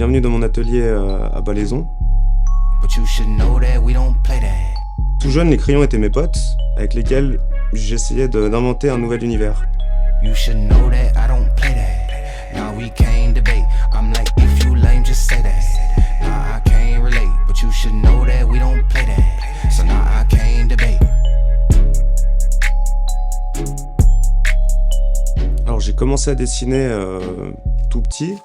Bienvenue dans mon atelier à Balaison. Tout jeune, les crayons étaient mes potes, avec lesquels j'essayais d'inventer un nouvel univers. Alors j'ai commencé à dessiner tout petit,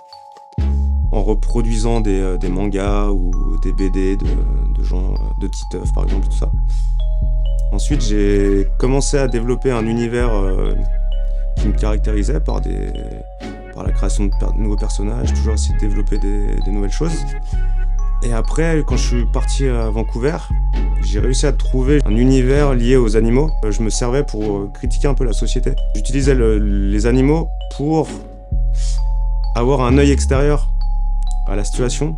en reproduisant des mangas ou des BD de gens, de Titeuf par exemple, tout ça. Ensuite j'ai commencé à développer un univers qui me caractérisait par la création de nouveaux personnages, toujours essayer de développer des nouvelles choses. Et après, quand je suis parti à Vancouver, j'ai réussi à trouver un univers lié aux animaux. Je me servais pour critiquer un peu la société. J'utilisais les animaux pour avoir un œil extérieur à la situation,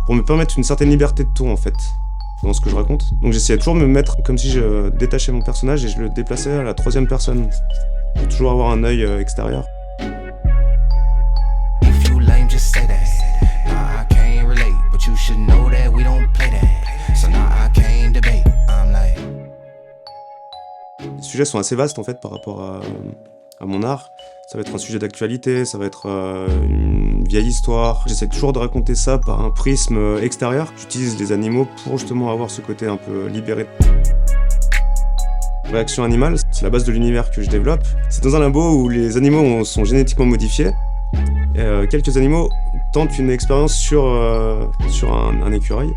pour me permettre une certaine liberté de ton en fait, dans ce que je raconte. Donc j'essayais toujours de me mettre comme si je détachais mon personnage et je le déplaçais à la troisième personne, pour toujours avoir un œil extérieur. Les sujets sont assez vastes en fait par rapport à mon art. Ça va être un sujet d'actualité, ça va être une vieille histoire. J'essaie toujours de raconter ça par un prisme extérieur. J'utilise les animaux pour justement avoir ce côté un peu libéré. Réaction animale, c'est la base de l'univers que je développe. C'est dans un labo où les animaux sont génétiquement modifiés. Quelques animaux tentent une expérience sur un écureuil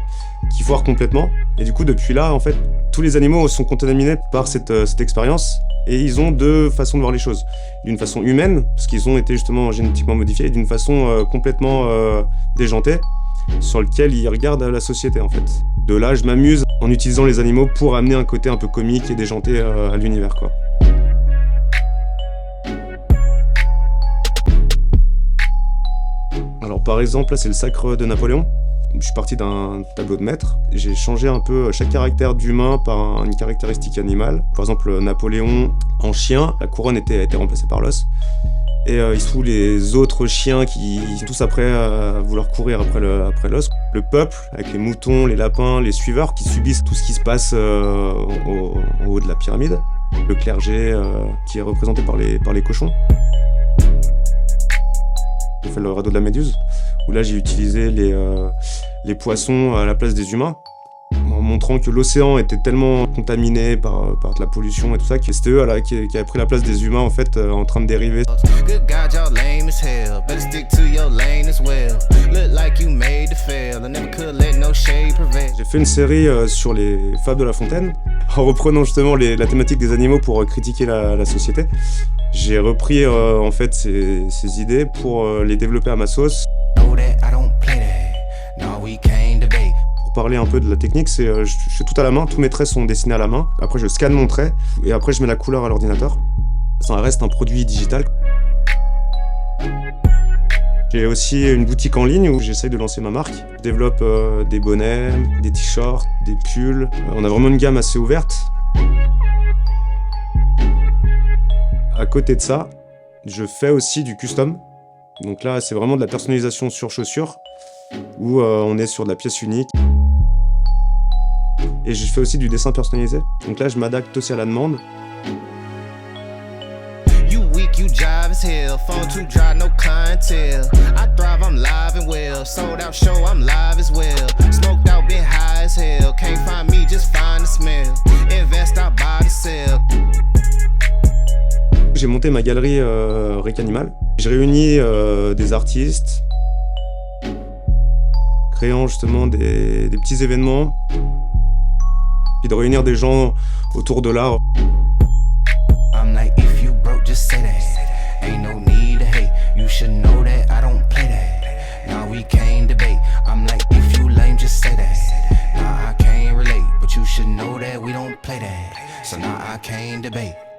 qui foire complètement. Et du coup, depuis là, en fait, tous les animaux sont contaminés par cette expérience. Et ils ont deux façons de voir les choses. D'une façon humaine, parce qu'ils ont été justement génétiquement modifiés, et d'une façon complètement déjantée, sur lequel ils regardent la société en fait. De là, je m'amuse en utilisant les animaux pour amener un côté un peu comique et déjanté à l'univers, quoi. Alors par exemple, là c'est le sacre de Napoléon. Je suis parti d'un tableau de maître. J'ai changé un peu chaque caractère d'humain par une caractéristique animale. Par exemple, Napoléon en chien, la couronne a été remplacée par l'os. Et il se trouve les autres chiens qui sont tous après à vouloir courir après l'os. Le peuple, avec les moutons, les lapins, les suiveurs qui subissent tout ce qui se passe en haut de la pyramide. Le clergé qui est représenté par les cochons. J'ai fait le radeau de la Méduse, où là j'ai utilisé les poissons à la place des humains, en montrant que l'océan était tellement contaminé par de la pollution et tout ça, que c'était eux là, qui avaient pris la place des humains en fait, en train de dériver. J'ai fait une série sur les fables de La Fontaine, en reprenant justement la thématique des animaux pour critiquer la société. J'ai repris en fait ces idées pour les développer à ma sauce. Pour parler un peu de la technique, je fais tout à la main, tous mes traits sont dessinés à la main. Après je scanne mon trait et après je mets la couleur à l'ordinateur. Ça reste un produit digital. J'ai aussi une boutique en ligne où j'essaye de lancer ma marque. Je développe des bonnets, des t-shirts, des pulls. On a vraiment une gamme assez ouverte. À côté de ça, je fais aussi du custom. Donc là, c'est vraiment de la personnalisation sur chaussures, où on est sur de la pièce unique. Et je fais aussi du dessin personnalisé. Donc là, je m'adapte aussi à la demande. J'ai monté ma galerie Rec Animal. Je réunis des artistes, créant justement des petits événements, puis de réunir des gens autour de l'art. So now I can't debate.